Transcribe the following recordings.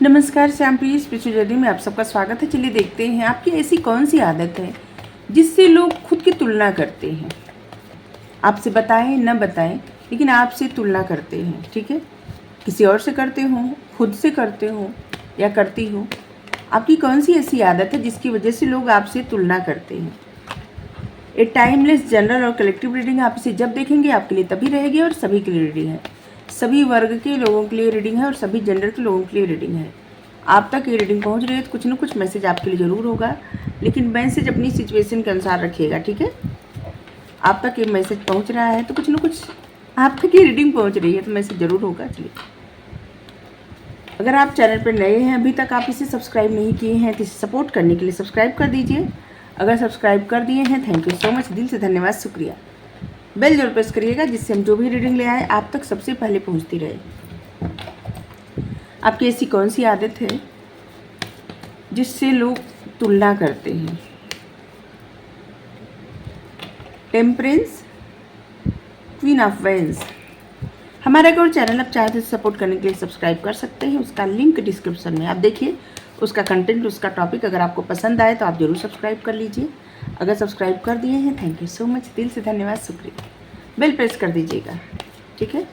नमस्कार, श्यामप्रिय spiritual journey में आप सबका स्वागत है। चलिए देखते हैं आपकी ऐसी कौन सी आदत है जिससे लोग खुद की तुलना करते हैं। आपसे बताएं न बताएं, लेकिन आपसे तुलना करते हैं। ठीक है, किसी और से करते हो, खुद से करते हो या करती हो। आपकी कौन सी ऐसी आदत है जिसकी वजह से लोग आपसे तुलना करते हैं। ए टाइमलेस जनरल और कलेक्टिव रीडिंग, आप इसे जब देखेंगे आपके लिए तभी रहेगी और सभी के लिए रीडिंग है। सभी वर्ग के लोगों के लिए रीडिंग है और सभी जेंडर के लोगों के लिए रीडिंग है। आप तक ये रीडिंग पहुंच रही है तो कुछ ना कुछ मैसेज आपके लिए ज़रूर होगा, लेकिन मैसेज अपनी सिचुएशन के अनुसार रखिएगा। ठीक है, आप तक ये मैसेज पहुंच रहा है तो कुछ ना कुछ आप तक ये रीडिंग पहुंच रही है तो मैसेज ज़रूर होगा। चलिए, अगर आप चैनल पर नए हैं, अभी तक आप इसे सब्सक्राइब नहीं किए हैं तो इसे सपोर्ट करने के लिए सब्सक्राइब कर दीजिए। अगर सब्सक्राइब कर दिए हैं, थैंक यू सो मच, दिल से धन्यवाद, शुक्रिया। बेल जरूर प्रेस करिएगा जिससे हम जो भी रीडिंग ले आए आप तक सबसे पहले पहुंचती रहे। आपकी ऐसी कौन सी आदत है जिससे लोग तुलना करते हैं। Temperance, queen of wands. हमारा एक और चैनल आप चाहते तो सपोर्ट करने के लिए सब्सक्राइब कर सकते हैं, उसका लिंक डिस्क्रिप्शन में। आप देखिए उसका कंटेंट, उसका टॉपिक अगर आपको पसंद आए तो आप ज़रूर सब्सक्राइब कर लीजिए। अगर सब्सक्राइब कर दिए हैं, थैंक यू सो मच, दिल से धन्यवाद, शुक्रिया। बेल प्रेस कर दीजिएगा। ठीक है,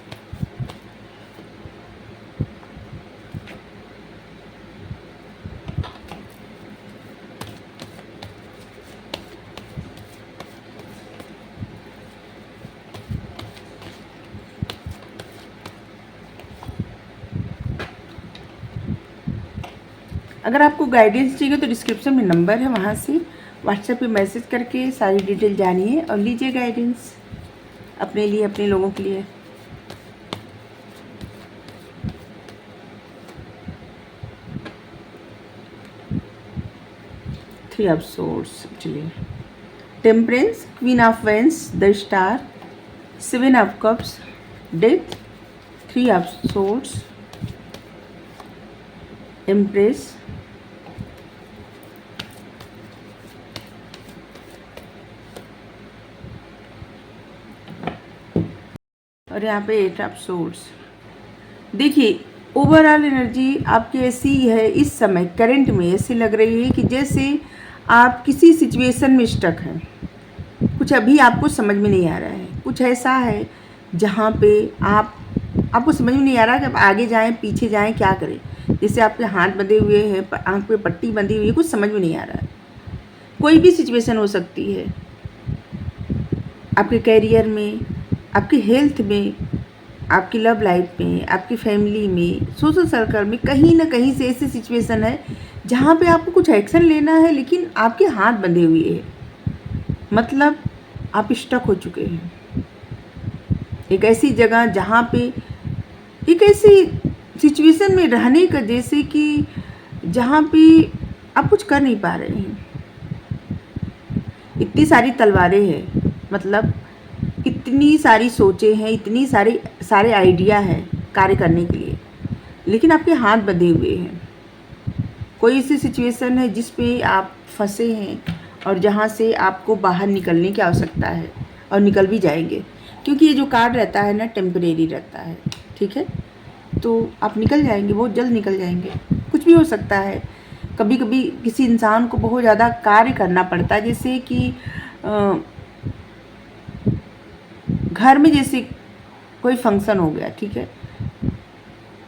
अगर आपको गाइडेंस चाहिए तो डिस्क्रिप्शन में नंबर है, वहाँ से व्हाट्सएप पे मैसेज करके सारी डिटेल जानिए और लीजिए गाइडेंस अपने लिए, अपने लोगों के लिए। थ्री ऑफ सोर्ड्स, चलिए। Temperance, queen of wands, the star, seven of cups, death, three of swords, empress, और यहाँ पे एट ऑफ सोर्ड्स। देखिए, ओवरऑल एनर्जी आपकी ऐसी है इस समय करंट में, ऐसी लग रही है कि जैसे आप किसी सिचुएशन में स्टक हैं। कुछ अभी आपको समझ में नहीं आ रहा है, कुछ ऐसा है जहाँ पे आपको समझ में नहीं आ रहा कि आप आगे जाएं, पीछे जाएं, क्या करें। जैसे आपके हाथ बंधे हुए हैं, आँख पे पट्टी बंधी हुई है, कुछ समझ में नहीं आ रहा है। कोई भी सिचुएशन हो सकती है, आपके कैरियर में, आपकी हेल्थ में, आपकी लव लाइफ में, आपकी फैमिली में, सोशल सर्कल में, कहीं ना कहीं से ऐसी सिचुएशन है जहाँ पे आपको कुछ एक्शन लेना है लेकिन आपके हाथ बंधे हुए हैं। मतलब आप स्टक हो चुके हैं एक ऐसी जगह जहाँ पे, एक ऐसी सिचुएशन में रहने का जैसे कि जहाँ पे आप कुछ कर नहीं पा रहे हैं। इतनी सारी तलवारें हैं, मतलब इतनी सारी सोचें हैं, इतनी सारे आइडिया हैं कार्य करने के लिए, लेकिन आपके हाथ बंधे हुए हैं। कोई ऐसी सिचुएशन है जिस पे आप फंसे हैं और जहाँ से आपको बाहर निकलने की आवश्यकता है, और निकल भी जाएंगे, क्योंकि ये जो कार्ड रहता है ना, टेम्परेरी रहता है। ठीक है, तो आप निकल जाएंगे, बहुत जल्द निकल जाएंगे। कुछ भी हो सकता है। कभी कभी किसी इंसान को बहुत ज़्यादा कार्य करना पड़ता है, जैसे कि घर में जैसे कोई फंक्शन हो गया, ठीक है,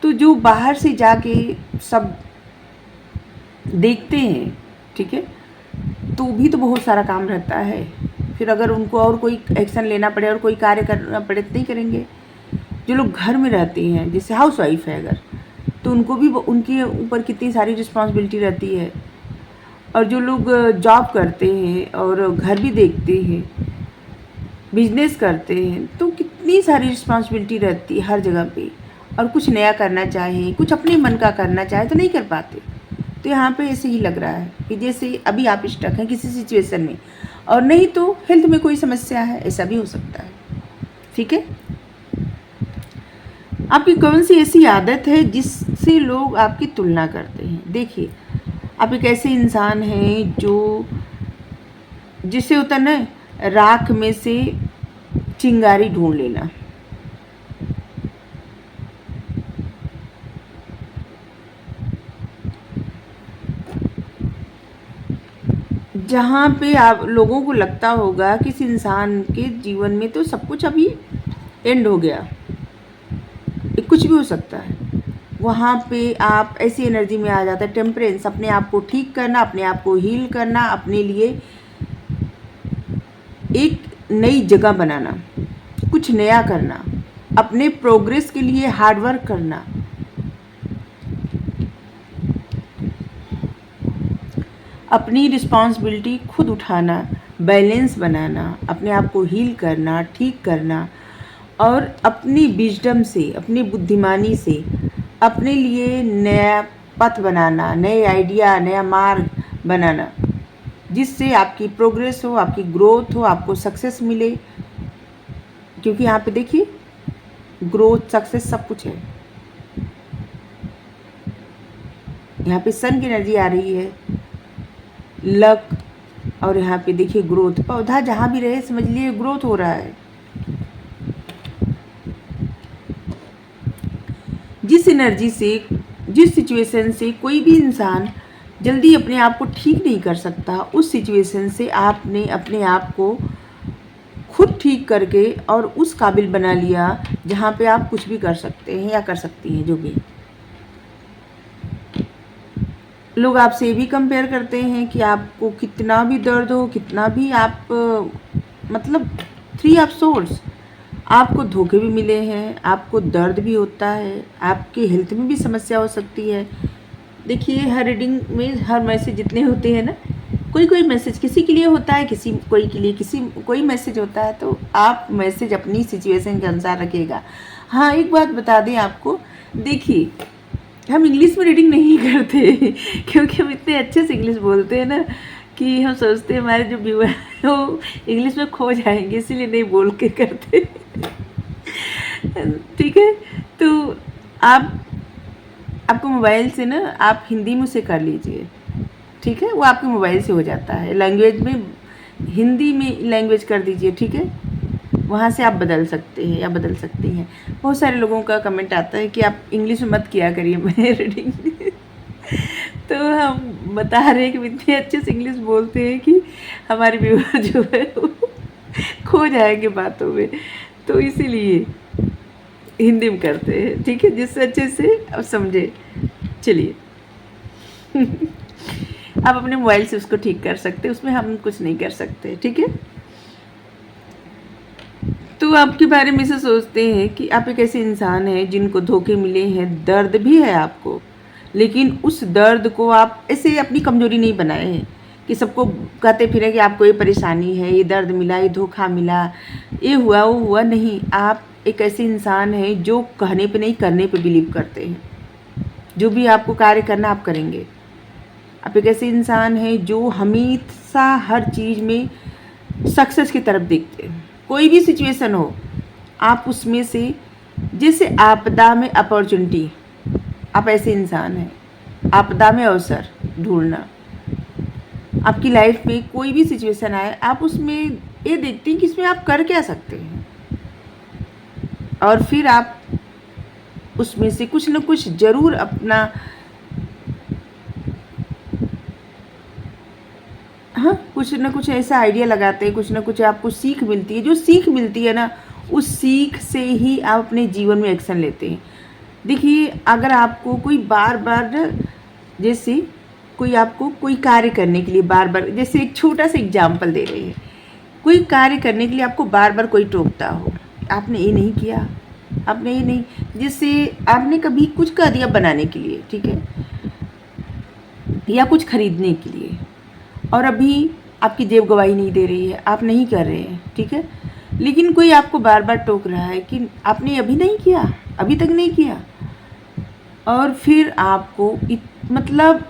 तो जो बाहर से जाके सब देखते हैं, ठीक है, तो भी तो बहुत सारा काम रहता है। फिर अगर उनको और कोई एक्शन लेना पड़े और कोई कार्य करना पड़े तो नहीं करेंगे। जो लोग घर में रहते हैं, जैसे हाउस वाइफ है अगर, तो उनको भी उनके ऊपर कितनी सारी रिस्पॉन्सिबिलिटी रहती है। और जो लोग जॉब करते हैं और घर भी देखते हैं, बिजनेस करते हैं, तो कितनी सारी रिस्पॉन्सिबिलिटी रहती है हर जगह पे। और कुछ नया करना चाहे, कुछ अपने मन का करना चाहे तो नहीं कर पाते। तो यहाँ पे ऐसे ही लग रहा है कि जैसे अभी आप स्टक हैं किसी सिचुएशन में, और नहीं तो हेल्थ में कोई समस्या है, ऐसा भी हो सकता है। ठीक है, आपकी कौन सी ऐसी आदत है जिससे लोग आपकी तुलना करते हैं। देखिए, आप एक ऐसे इंसान हैं जो, जिससे होता ना राख में से चिंगारी ढूंढ लेना। जहाँ पे आप लोगों को लगता होगा कि इस इंसान के जीवन में तो सब कुछ अभी एंड हो गया, ये कुछ भी हो सकता है, वहाँ पे आप ऐसी एनर्जी में आ जाता है। टेम्परेंस, अपने आप को ठीक करना, अपने आप को हील करना, अपने लिए एक नई जगह बनाना, कुछ नया करना, अपने प्रोग्रेस के लिए हार्ड वर्क करना, अपनी रिस्पॉन्सिबिलिटी खुद उठाना, बैलेंस बनाना, अपने आप को हील करना, ठीक करना और अपनी विजडम से, अपनी बुद्धिमानी से अपने लिए नया पथ बनाना, नए आइडिया, नया मार्ग बनाना, जिससे आपकी प्रोग्रेस हो, आपकी ग्रोथ हो, आपको सक्सेस मिले। क्योंकि यहाँ पे देखिए ग्रोथ, सक्सेस सब कुछ है। यहाँ पे सन की एनर्जी आ रही है, लक, और यहाँ पे देखिए ग्रोथ। पौधा जहाँ भी रहे समझ लिए ग्रोथ हो रहा है। जिस एनर्जी से, जिस सिचुएशन से कोई भी इंसान जल्दी अपने आप को ठीक नहीं कर सकता, उस सिचुएशन से आपने अपने आप को खुद ठीक करके और उस काबिल बना लिया जहाँ पे आप कुछ भी कर सकते हैं या कर सकती हैं। जो भी लोग आपसे ये भी कंपेयर करते हैं कि आपको कितना भी दर्द हो, कितना भी आप मतलब 3 ऑफ सोर्ड्स, आपको धोखे भी मिले हैं, आपको दर्द भी होता है, आपके हेल्थ में भी समस्या हो सकती है। देखिए हर रीडिंग में हर मैसेज जितने होते हैं ना, कोई मैसेज किसी के लिए होता है, कोई के लिए कोई मैसेज होता है। तो आप मैसेज अपनी सिचुएशन के अनुसार रखिएगा। हाँ, एक बात बता दें आपको, देखिए हम इंग्लिश में रीडिंग नहीं करते क्योंकि हम इतने अच्छे से इंग्लिश बोलते हैं ना कि हम सोचते हैं हमारे जो व्यूअर हैं वो इंग्लिश में खो जाएंगे, इसीलिए नहीं बोल के करते ठीक है। तो आपको मोबाइल से ना आप हिंदी में उसे कर लीजिए, ठीक है, वो आपके मोबाइल से हो जाता है। लैंग्वेज में हिंदी में लैंग्वेज कर दीजिए, ठीक है, वहाँ से आप बदल सकते हैं या बदल सकती हैं। बहुत सारे लोगों का कमेंट आता है कि आप इंग्लिश में मत किया करिए मैं रीडिंग तो हम बता रहे हैं कि इतने अच्छे से इंग्लिश बोलते हैं कि हमारे व्यूअर जो है वो खो जाएंगे बातों में, तो इसीलिए हिंदी में करते हैं, ठीक है, जिससे अच्छे से अब समझे। चलिए आप अपने मोबाइल से उसको ठीक कर सकते हैं, उसमें हम कुछ नहीं कर सकते, ठीक है। तो आपके बारे में से सोचते हैं कि आप एक ऐसे इंसान हैं जिनको धोखे मिले हैं, दर्द भी है आपको, लेकिन उस दर्द को आप ऐसे अपनी कमजोरी नहीं बनाए हैं कि सबको कहते फिरें कि आपको ये परेशानी है, ये दर्द मिला, ये धोखा मिला, ये हुआ, वो हुआ। नहीं, आप एक ऐसे इंसान हैं जो कहने पे नहीं करने पे बिलीव करते हैं। जो भी आपको कार्य करना आप करेंगे। आप एक ऐसे इंसान हैं जो हमेशा हर चीज़ में सक्सेस की तरफ देखते हैं। कोई भी सिचुएशन हो, आप उसमें से, जैसे आपदा में अपॉर्चुनिटी, आप ऐसे इंसान हैं। आपदा में अवसर ढूंढना, आपकी लाइफ में कोई भी सिचुएशन आए, आप उसमें ये देखते हैं कि इसमें आप कर क्या सकते हैं, और फिर आप उसमें से कुछ न कुछ ज़रूर अपना, हाँ, कुछ न कुछ ऐसा आइडिया लगाते हैं, कुछ न कुछ आपको सीख मिलती है। जो सीख मिलती है ना, उस सीख से ही आप अपने जीवन में एक्शन लेते हैं। देखिए अगर आपको कोई बार बार, जैसे कोई आपको कोई कार्य करने के लिए बार बार, जैसे एक छोटा सा एग्जाम्पल दे रहे हैं, कोई कार्य करने के लिए आपको बार बार कोई टोकता हो, आपने ये नहीं किया, आपने ये नहीं, जैसे आपने कभी कुछ कर दिया बनाने के लिए, ठीक है, या कुछ खरीदने के लिए, और अभी आपकी जेब गवाही नहीं दे रही है, आप नहीं कर रहे हैं, ठीक है, लेकिन कोई आपको बार बार टोक रहा है कि आपने अभी नहीं किया, अभी तक नहीं किया, और फिर आपको मतलब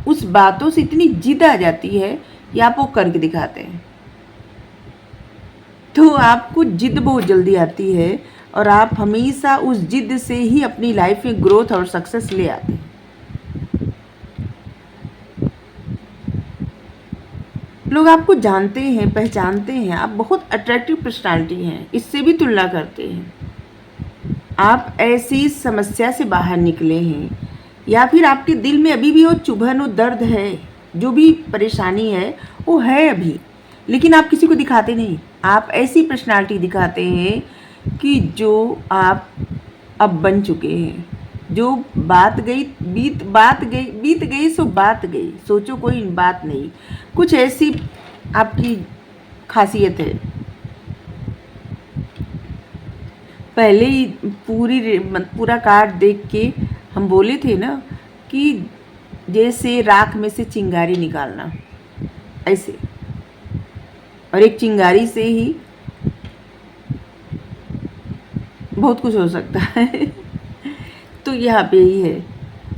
उस बातों से इतनी जिद आ जाती है कि आप वो करके दिखाते हैं। तो आपको जिद बहुत जल्दी आती है और आप हमेशा उस जिद से ही अपनी लाइफ में ग्रोथ और सक्सेस ले आते हैं। लोग आपको जानते हैं, पहचानते हैं, आप बहुत अट्रैक्टिव पर्सनालिटी हैं, इससे भी तुलना करते हैं। आप ऐसी समस्या से बाहर निकले हैं, या फिर आपके दिल में अभी भी वो चुभन, वो दर्द है, जो भी परेशानी है वो है अभी, लेकिन आप किसी को दिखाते नहीं। आप ऐसी पर्सनालिटी दिखाते हैं कि जो आप अब बन चुके हैं। जो बात गई बीत गई सो बात गई, सोचो कोई बात नहीं। कुछ ऐसी आपकी खासियत है। पहले ही पूरा कार्ड देख के हम बोले थे ना कि जैसे राख में से चिंगारी निकालना, ऐसे, और एक चिंगारी से ही बहुत कुछ हो सकता है। तो यहाँ पे ही है,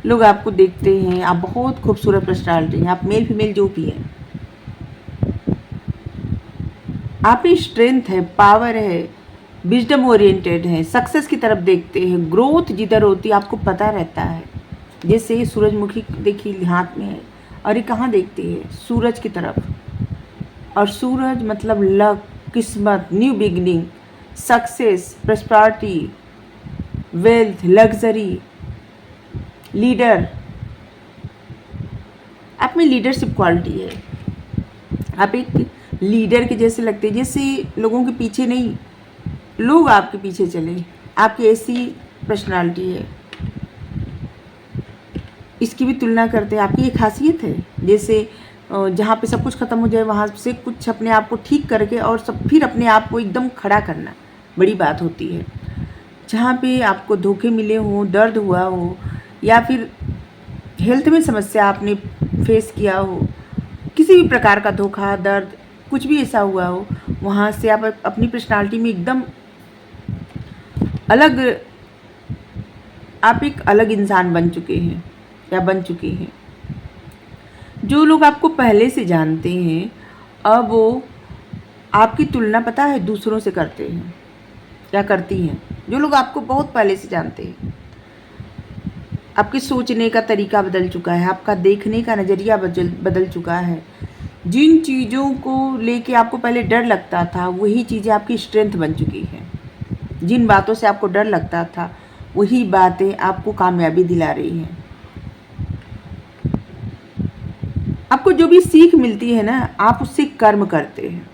लोग आपको देखते हैं, आप बहुत खूबसूरत पर्सनालिटी हैं, आप मेल फीमेल जो भी हैं। आप में स्ट्रेंथ है, पावर है, विजडम ओरिएंटेड है, सक्सेस की तरफ देखते हैं, ग्रोथ जिधर होती है आपको पता रहता है। जैसे सूरजमुखी देखिए हाथ में है, और ये कहाँ देखती है? सूरज की तरफ। और सूरज मतलब लक, किस्मत, new beginning, success, prosperity, wealth, luxury, leader. आप में लीडरशिप क्वालिटी है। आप एक लीडर के जैसे लगते हैं, जैसे लोगों के पीछे नहीं, लोग आपके पीछे चले। आपकी ऐसी पर्सनालिटी है। इसकी भी तुलना करते हैं, आपकी एक खासियत है। जैसे जहाँ पे सब कुछ ख़त्म हो जाए वहाँ से कुछ अपने आप को ठीक करके और सब फिर अपने आप को एकदम खड़ा करना बड़ी बात होती है। जहाँ पे आपको धोखे मिले हों, दर्द हुआ हो, या फिर हेल्थ में समस्या आपने फेस किया हो, किसी भी प्रकार का धोखा, दर्द, कुछ भी ऐसा हुआ हो, वहाँ से आप अपनी पर्सनालिटी में एकदम अलग, आप एक अलग इंसान बन चुके हैं या बन चुकी हैं। जो लोग आपको पहले से जानते हैं, अब वो आपकी तुलना पता है दूसरों से करते हैं या करती हैं। जो लोग आपको बहुत पहले से जानते हैं, आपके सोचने का तरीका बदल चुका है, आपका देखने का नज़रिया बदल चुका है। जिन चीज़ों को लेके आपको पहले डर लगता था, वही चीज़ें आपकी स्ट्रेंथ बन चुकी हैं। जिन बातों से आपको डर लगता था, वही बातें आपको कामयाबी दिला रही हैं। आपको जो भी सीख मिलती है ना, आप उससे कर्म करते हैं।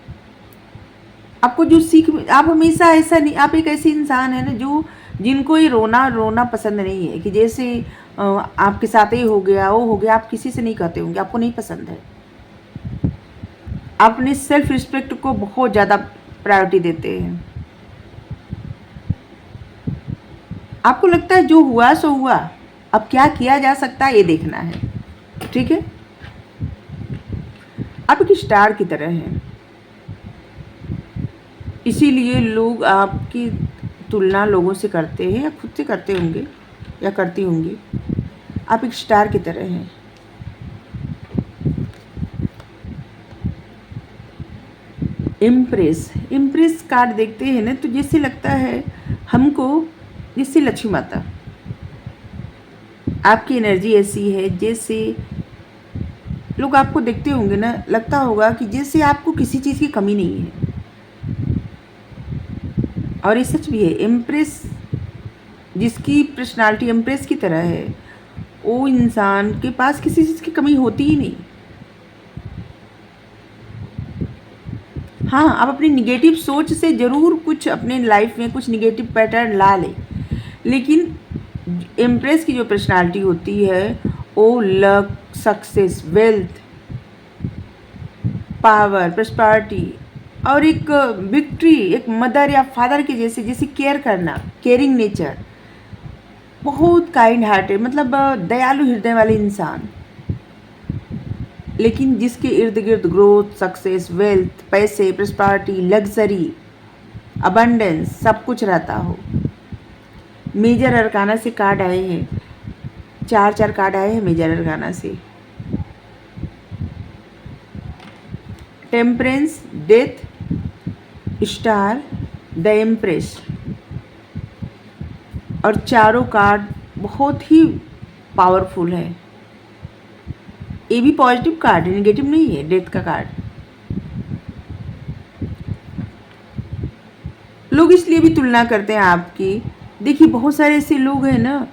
आपको जो सीख, आप हमेशा ऐसा नहीं, आप एक ऐसे इंसान है ना जो जिनको ये रोना पसंद नहीं है, कि जैसे आपके साथ ये हो गया, वो हो गया, आप किसी से नहीं कहते होंगे, आपको नहीं पसंद है। आप अपने सेल्फ रिस्पेक्ट को बहुत ज़्यादा प्रायोरिटी देते हैं। आपको लगता है जो हुआ सो हुआ, अब क्या किया जा सकता है ये देखना है, ठीक है। आप एक स्टार की तरह हैं, इसीलिए लोग आपकी तुलना लोगों से करते हैं या खुद से करते होंगे या करती होंगी। आप एक स्टार की तरह हैं। इम्प्रेस कार्ड देखते हैं ना, तो जैसे लगता है हमको, जैसे लक्ष्मी माता, आपकी एनर्जी ऐसी है, जैसे लोग आपको देखते होंगे ना, लगता होगा कि जैसे आपको किसी चीज़ की कमी नहीं है। और ये सच भी है। इम्प्रेस, जिसकी पर्सनालिटी इम्प्रेस की तरह है, वो इंसान के पास किसी चीज़ की कमी होती ही नहीं। हाँ, आप अपनी निगेटिव सोच से ज़रूर कुछ अपने लाइफ में कुछ निगेटिव पैटर्न ला लें, लेकिन इम्प्रेस की जो पर्सनालिटी होती है, वो luck, success, wealth, power, prosperity और एक विक्ट्री, एक मदर या फादर के जैसे केयर करना, केयरिंग नेचर, बहुत काइंड हार्टेड, मतलब दयालु हृदय वाले इंसान, लेकिन जिसके इर्द गिर्द ग्रोथ, सक्सेस, वेल्थ, पैसे, प्रॉस्पेरिटी, लग्जरी, अबंडेंस सब कुछ रहता हो। मेजर अरकाना से कार्ड आए हैं, चार कार्ड आए हैं मेजर अरकाना से। Temperance, death, star, the empress, और चारों कार्ड बहुत ही पावरफुल है। ये भी पॉजिटिव कार्ड है, नेगेटिव नहीं है। डेथ का कार्ड, लोग इसलिए भी तुलना करते हैं आपकी। देखिए बहुत सारे ऐसे लोग हैं ना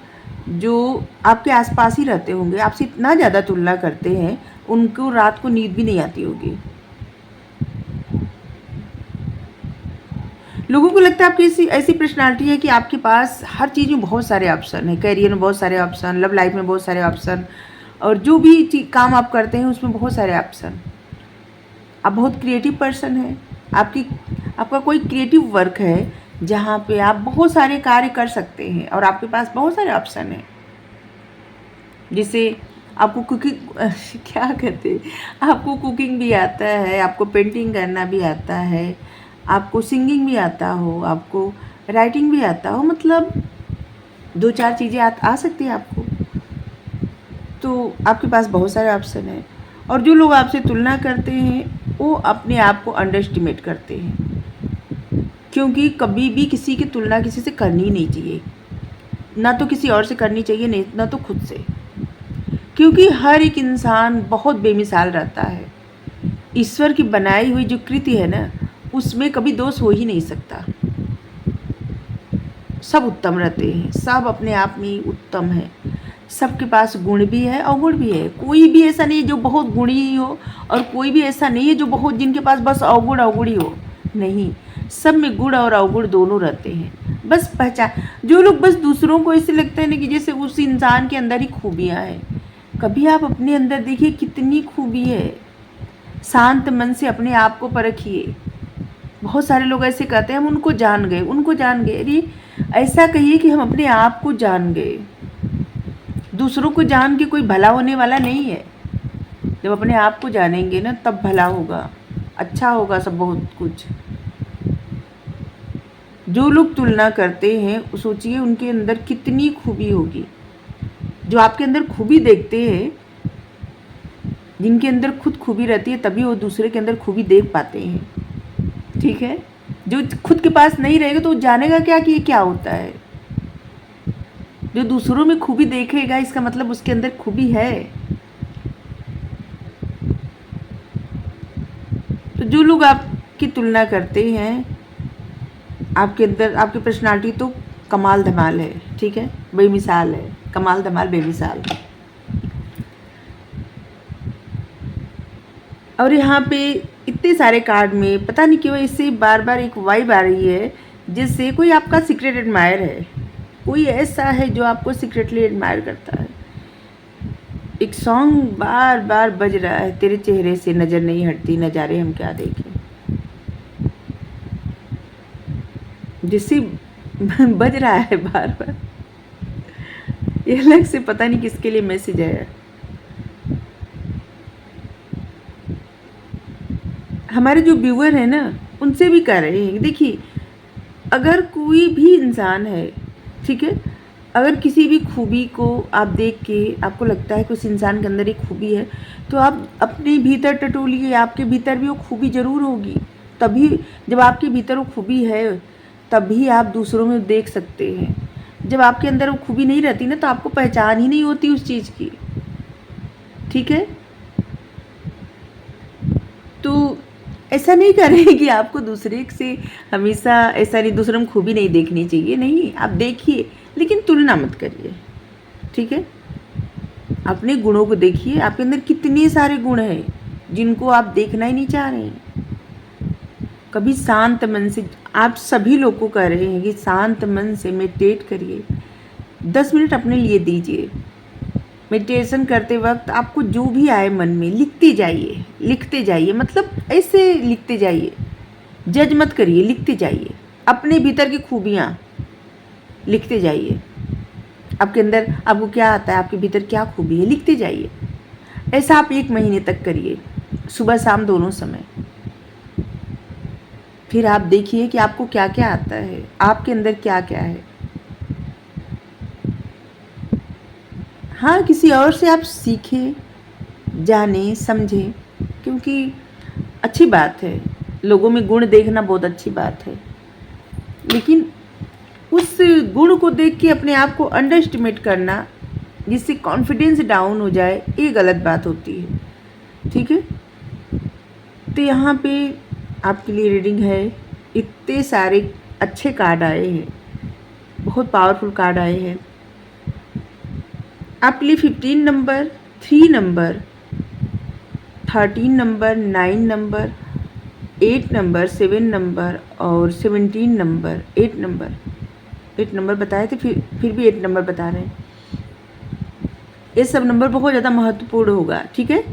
जो आपके आसपास ही रहते होंगे, आपसे इतना ज़्यादा तुलना करते हैं, उनको रात को नींद भी नहीं आती होगी। लोगों को लगता है आपकी ऐसी ऐसी पर्सनालिटी है कि आपके पास हर चीज़ में बहुत सारे ऑप्शन है, करियर में बहुत सारे ऑप्शन, लव लाइफ में बहुत सारे ऑप्शन, और जो भी काम आप करते हैं उसमें बहुत सारे ऑप्शन। आप बहुत क्रिएटिव पर्सन है, आपका कोई क्रिएटिव वर्क है जहाँ पे आप बहुत सारे कार्य कर सकते हैं और आपके पास बहुत सारे ऑप्शन हैं। जिससे आपको कुकिंग क्या कहते हैं, आपको कुकिंग भी आता है, आपको पेंटिंग करना भी आता है, आपको सिंगिंग भी आता हो, आपको राइटिंग भी आता हो, मतलब 2-4 चीज़ें आ सकती हैं आपको। तो आपके पास बहुत सारे ऑप्शन हैं। और जो लोग आपसे तुलना करते हैं वो अपने आप को अंडर एस्टिमेट करते हैं, क्योंकि कभी भी किसी की तुलना किसी से करनी नहीं चाहिए, ना तो किसी और से करनी चाहिए, नहीं ना तो खुद से, क्योंकि हर एक इंसान बहुत बेमिसाल रहता है। ईश्वर की बनाई हुई जो कृति है ना, उसमें कभी दोष हो ही नहीं सकता। सब उत्तम रहते हैं, सब अपने आप में ही उत्तम है। सबके पास गुण भी है अवगुण भी है। कोई भी ऐसा नहीं है जो बहुत गुणी ही हो, और कोई भी ऐसा नहीं है जो बहुत जिनके पास बस अवगुण अवगुण ही हो। नहीं, सब में गुण और अवगुण दोनों रहते हैं। बस पहचान, जो लोग बस दूसरों को ऐसे लगता है ना कि जैसे उस इंसान के अंदर ही खूबियाँ हैं, कभी आप अपने अंदर देखिए कितनी खूबी है। शांत मन से अपने आप को परखिए। बहुत सारे लोग ऐसे कहते हैं हम उनको जान गए, उनको जान गए। अरे ऐसा कहिए कि हम अपने आप को जान गए। दूसरों को जान के कोई भला होने वाला नहीं है। जब अपने आप को जानेंगे ना तब भला होगा, अच्छा होगा सब बहुत कुछ। जो लोग तुलना करते हैं सोचिए उनके अंदर कितनी खूबी होगी। जो आपके अंदर खूबी देखते हैं, जिनके अंदर खुद खूबी रहती है, तभी वो दूसरे के अंदर खूबी देख पाते हैं। ठीक है, जो खुद के पास नहीं रहेगा तो जानेगा क्या कि ये क्या होता है। जो दूसरों में खूबी देखेगा इसका मतलब उसके अंदर खूबी है। तो जो लोग आपकी तुलना करते हैं, आपके अंदर आपकी पर्सनालिटी तो कमाल धमाल है, ठीक है, बेमिसाल है, कमाल धमाल बेमिसाल। और यहाँ पे इतने सारे कार्ड में पता नहीं क्यों इससे बार बार एक वाइब आ रही है, जिससे कोई आपका सीक्रेट एडमायर है, कोई ऐसा है जो आपको सीक्रेटली एडमायर करता है। एक सॉन्ग बार बार बज रहा है, तेरे चेहरे से नज़र नहीं हटती, नज़ारे हम क्या देखें, जिससे बज रहा है बार बार। ये अलग से पता नहीं किसके लिए मैसेज आया। हमारे जो व्यूअर हैं ना उनसे भी कर रहे हैं। देखिए, अगर कोई भी इंसान है, ठीक है, अगर किसी भी खूबी को आप देख के आपको लगता है कि उस इंसान के अंदर एक खूबी है, तो आप अपने भीतर टटोलिए, आपके भीतर भी वो खूबी ज़रूर होगी। तभी जब आपके भीतर वो खूबी है तभी आप दूसरों में देख सकते हैं। जब आपके अंदर वो खूबी नहीं रहती ना तो आपको पहचान ही नहीं होती उस चीज़ की। ठीक है, तो ऐसा नहीं करें कि आपको दूसरे से हमेशा ऐसा नहीं, दूसरों में खूबी नहीं देखनी चाहिए। नहीं, आप देखिए लेकिन तुलना मत करिए। ठीक है, अपने गुणों को देखिए। आपके अंदर कितने सारे गुण हैं जिनको आप देखना ही नहीं चाह रहे हैं। कभी शांत मन से, आप सभी लोग को कह रहे हैं कि शांत मन से मेडिटेट करिए, 10 मिनट अपने लिए दीजिए। मेडिटेशन करते वक्त आपको जो भी आए मन में लिखते जाइए, लिखते जाइए, मतलब ऐसे लिखते जाइए, जज मत करिए, लिखते जाइए। अपने भीतर की खूबियाँ लिखते जाइए। आपके अंदर आपको क्या आता है, आपके भीतर क्या खूबी है, लिखते जाइए। ऐसा आप 1 महीने तक करिए, सुबह शाम दोनों समय। फिर आप देखिए कि आपको क्या क्या आता है, आपके अंदर क्या क्या है। हाँ, किसी और से आप सीखें, जानें, समझें, क्योंकि अच्छी बात है, लोगों में गुण देखना बहुत अच्छी बात है, लेकिन उस गुण को देख के अपने आप को अंडर एस्टिमेट करना, जिससे कॉन्फिडेंस डाउन हो जाए, ये गलत बात होती है। ठीक है, तो यहाँ पे आपके लिए रीडिंग है। इतने सारे अच्छे कार्ड आए हैं, बहुत पावरफुल कार्ड आए हैं। आपके लिए 15 number, 3 number, 13 number, 9 number, 8 number, 7 number और 17 नंबर, 8 नंबर बताए थे, फिर भी 8 नंबर बता रहे हैं। ये सब नंबर बहुत ज़्यादा महत्वपूर्ण होगा, ठीक है।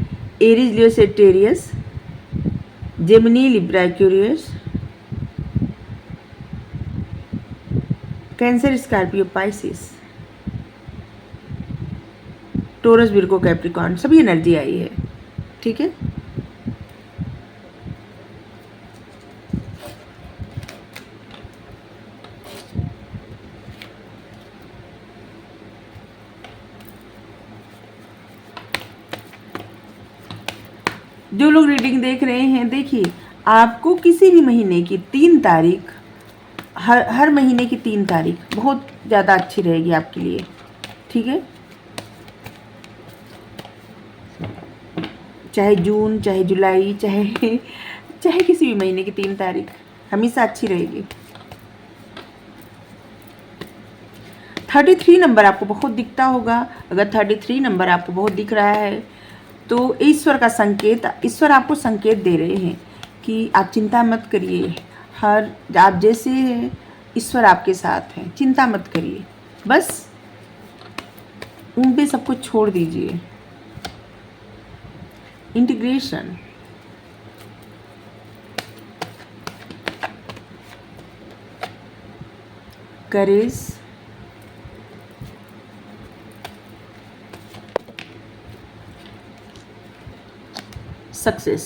Aries, Leo, Sagittarius, Gemini, Libra, Aquarius, Cancer, Scorpio, Pisces, Taurus, Virgo, Capricorn, सभी एनर्जी आई है, ठीक है। जो लोग रीडिंग देख रहे हैं, देखिए आपको किसी भी महीने की 3 तारीख, हर महीने की 3 तारीख बहुत ज़्यादा अच्छी रहेगी आपके लिए, ठीक है। चाहे जून, चाहे जुलाई, चाहे किसी भी महीने की 3 तारीख हमेशा अच्छी रहेगी। 33 नंबर आपको बहुत दिखता होगा। अगर 33 नंबर आपको बहुत दिख रहा है तो ईश्वर का संकेत, ईश्वर आपको संकेत दे रहे हैं कि आप चिंता मत करिए, आप जैसे हैं ईश्वर आपके साथ हैं, चिंता मत करिए, बस उन पे सब कुछ छोड़ दीजिए। इंटीग्रेशन, करेज, सक्सेस,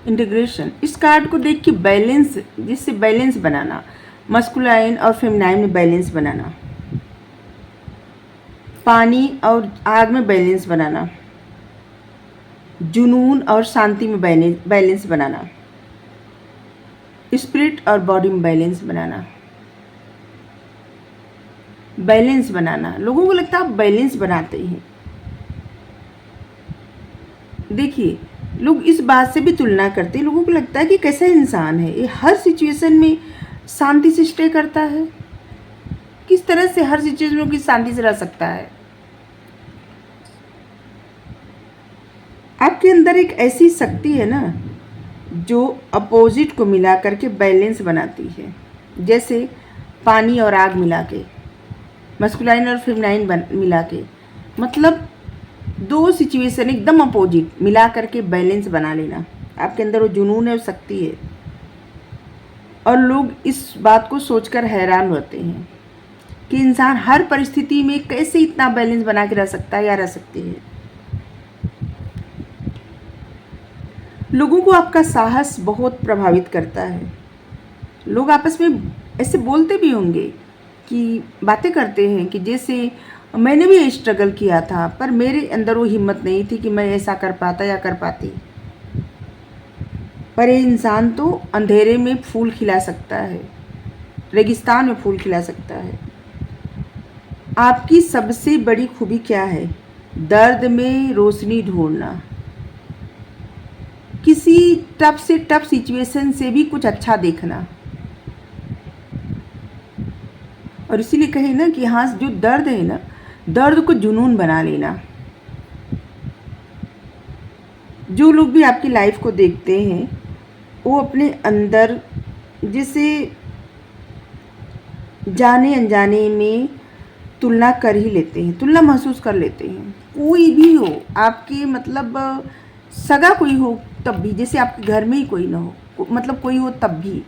इंटीग्रेशन। इस कार्ड को देख के बैलेंस, जिससे बैलेंस बनाना, मस्कुलाइन और फेमिनाइन में बैलेंस बनाना, पानी और आग में बैलेंस बनाना, जुनून और शांति में बैलेंस बनाना, स्पिरिट और बॉडी में बैलेंस बनाना। बैलेंस बनाना, लोगों को लगता है आप बैलेंस बनाते हैं। देखिए लोग इस बात से भी तुलना करते हैं, लोगों को लगता है कि कैसा इंसान है ये, हर सिचुएशन में शांति से स्टे करता है, किस तरह से हर सिचुएशन में किस शांति से रह सकता है। आपके अंदर एक ऐसी शक्ति है ना जो अपोजिट को मिला करके बैलेंस बनाती है, जैसे पानी और आग मिला के, मस्कुलाइन और फेमिनाइन मिला के, मतलब 2 सिचुएशन एकदम अपोजिट मिला करके बैलेंस बना लेना। आपके अंदर वो जुनून है, वो शक्ति है, और लोग इस बात को सोचकर हैरान होते हैं कि इंसान हर परिस्थिति में कैसे इतना बैलेंस बना के रह सकता है या रह सकती है। लोगों को आपका साहस बहुत प्रभावित करता है। लोग आपस में ऐसे बोलते भी होंगे कि बातें करते हैं कि जैसे मैंने भी स्ट्रगल किया था, पर मेरे अंदर वो हिम्मत नहीं थी कि मैं ऐसा कर पाता या कर पाती। पर ये इंसान तो अंधेरे में फूल खिला सकता है, रेगिस्तान में फूल खिला सकता है। आपकी सबसे बड़ी खूबी क्या है? दर्द में रोशनी ढूंढना, किसी टफ से टफ सिचुएशन से भी कुछ अच्छा देखना। और इसीलिए कहे ना कि हाँ, जो दर्द है ना, दर्द को जुनून बना लेना। जो लोग भी आपकी लाइफ को देखते हैं वो अपने अंदर जैसे जाने अनजाने में तुलना कर ही लेते हैं, तुलना महसूस कर लेते हैं। कोई भी हो आपके, मतलब सगा कोई हो तब भी, जैसे आपके घर में ही कोई ना हो, मतलब कोई हो तब भी,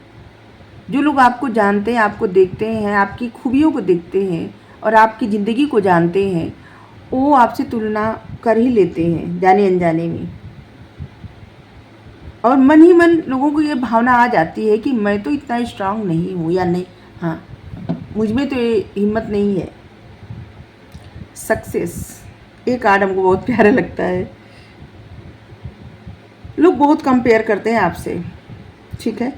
जो लोग आपको जानते हैं, आपको देखते हैं, आपकी खूबियों को देखते हैं और आपकी ज़िंदगी को जानते हैं, वो आपसे तुलना कर ही लेते हैं जाने अनजाने में। और मन ही मन लोगों को ये भावना आ जाती है कि मैं तो इतना स्ट्रांग नहीं हूँ, या नहीं, हाँ मुझ में तो ये हिम्मत नहीं है। सक्सेस, ये कार्ड हमको बहुत प्यारा लगता है। लोग बहुत कंपेयर करते हैं आपसे, ठीक है।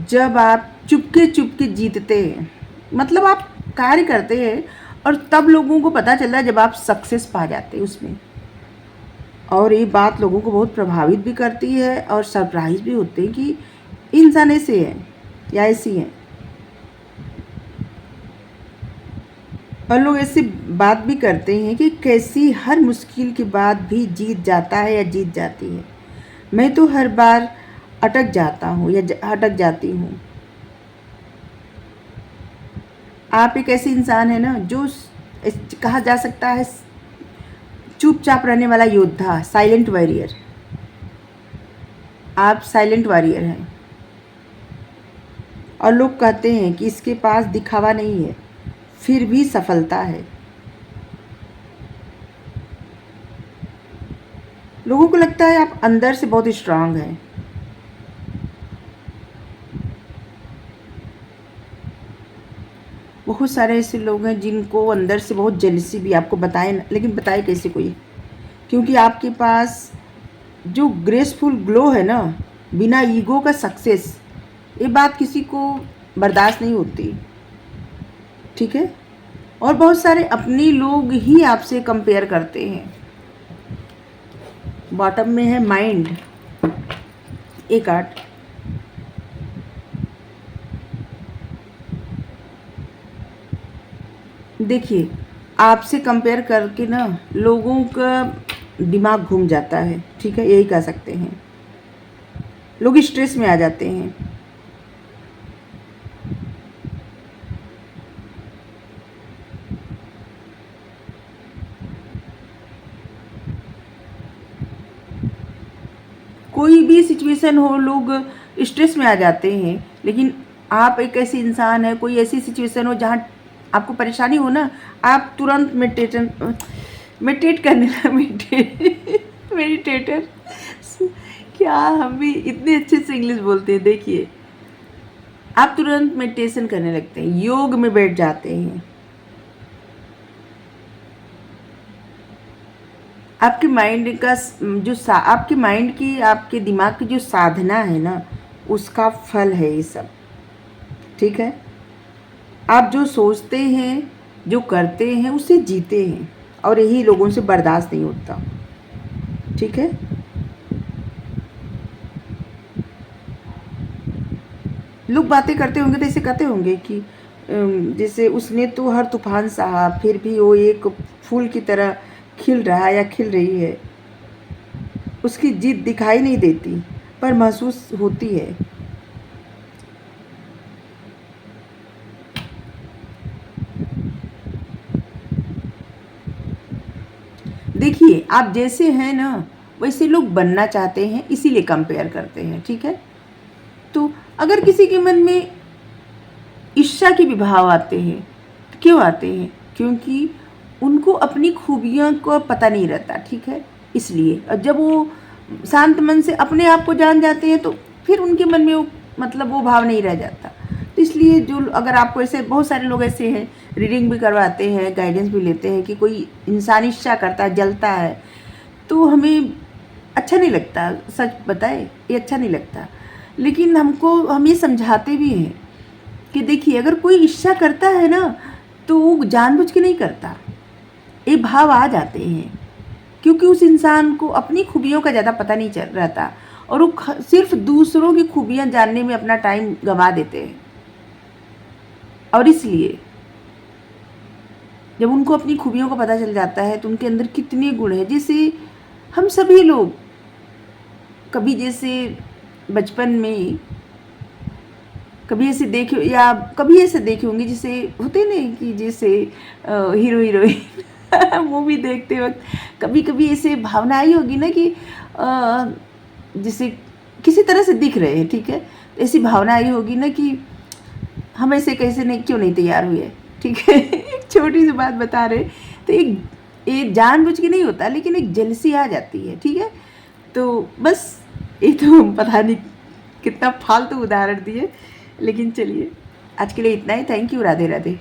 जब आप चुपके चुपके जीतते हैं, मतलब आप कार्य करते हैं और तब लोगों को पता चलता है जब आप सक्सेस पा जाते हैं उसमें। और ये बात लोगों को बहुत प्रभावित भी करती है और सरप्राइज भी होते हैं कि इंसान ऐसे है या ऐसी है। और लोग ऐसी बात भी करते हैं कि कैसी हर मुश्किल के बाद भी जीत जाता है या जीत जाती है। मैं तो हर बार अटक जाता हूँ या अटक जाती हूँ। आप एक ऐसे इंसान है ना जो कहा जा सकता है चुपचाप रहने वाला योद्धा, साइलेंट वॉरियर। आप साइलेंट वॉरियर हैं और लोग कहते हैं कि इसके पास दिखावा नहीं है, फिर भी सफलता है। लोगों को लगता है आप अंदर से बहुत स्ट्रांग हैं। बहुत सारे ऐसे लोग हैं जिनको अंदर से बहुत जेलसी भी, आपको बताए ना, लेकिन बताए कैसे कोई, क्योंकि आपके पास जो ग्रेसफुल ग्लो है ना, बिना ईगो का सक्सेस, ये बात किसी को बर्दाश्त नहीं होती, ठीक है। और बहुत सारे अपने लोग ही आपसे कंपेयर करते हैं। बॉटम में है माइंड, एक आर्ट। देखिए, आपसे कंपेयर करके ना लोगों का दिमाग घूम जाता है, ठीक है, यही कह सकते हैं। लोग स्ट्रेस में आ जाते हैं। कोई भी सिचुएशन हो, लोग स्ट्रेस में आ जाते हैं। लेकिन आप एक ऐसी इंसान है, कोई ऐसी सिचुएशन हो जहाँ आपको परेशानी हो ना, आप तुरंत मेडिटेट करने मेडिटेटर क्या हम भी इतने अच्छे से इंग्लिश बोलते हैं। देखिए, आप तुरंत मेडिटेशन करने लगते हैं, योग में बैठ जाते हैं। आपके माइंड का आपके माइंड की, आपके दिमाग की जो साधना है ना, उसका फल है ये सब, ठीक है। आप जो सोचते हैं, जो करते हैं, उससे जीते हैं, और यही लोगों से बर्दाश्त नहीं होता, ठीक है। लोग बातें करते होंगे तो ऐसे कहते होंगे कि जैसे उसने तो हर तूफान सहा, फिर भी वो एक फूल की तरह खिल रहा या खिल रही है। उसकी जीत दिखाई नहीं देती, पर महसूस होती है। देखिए, आप जैसे हैं ना, वैसे लोग बनना चाहते हैं, इसीलिए कंपेयर करते हैं, ठीक है। तो अगर किसी के मन में ईर्ष्या के भी भाव आते हैं, तो क्यों आते हैं? क्योंकि उनको अपनी खूबियों को पता नहीं रहता, ठीक है, इसलिए। और जब वो शांत मन से अपने आप को जान जाते हैं, तो फिर उनके मन में वो भाव नहीं रह जाता। तो इसलिए जो, अगर आपको ऐसे, बहुत सारे लोग ऐसे हैं, रीडिंग भी करवाते हैं, गाइडेंस भी लेते हैं कि कोई इंसान ईर्ष्या करता है, जलता है, तो हमें अच्छा नहीं लगता। सच बताए, ये अच्छा नहीं लगता। लेकिन हम ये समझाते भी हैं कि देखिए, अगर कोई ईर्ष्या करता है ना, तो वो जानबूझ के नहीं करता, ये भाव आ जाते हैं, क्योंकि उस इंसान को अपनी खूबियों का ज़्यादा पता नहीं चल रहता, और वो सिर्फ दूसरों की खूबियाँ जानने में अपना टाइम गंवा देते हैं। और इसलिए जब उनको अपनी खूबियों का पता चल जाता है, तो उनके अंदर कितने गुण हैं। जैसे हम सभी लोग कभी, जैसे बचपन में कभी ऐसे देखे, या कभी ऐसे देखे होंगे, जैसे होते नहीं कि जैसे हीरो हीरोइन मूवी देखते वक्त कभी कभी ऐसे भावना आई होगी ना कि जैसे किसी तरह से दिख रहे हैं, ठीक है, तो ऐसी भावना आई होगी ना कि हम ऐसे कैसे नहीं, क्यों नहीं तैयार हुए, ठीक है। एक छोटी सी बात बता रहे, तो एक जानबूझ के नहीं होता, लेकिन एक जेलसी आ जाती है, ठीक है। तो बस, ये तो पता नहीं कितना फालतू उदाहरण दिए, लेकिन चलिए, आज के लिए इतना ही। Thank you. राधे राधे।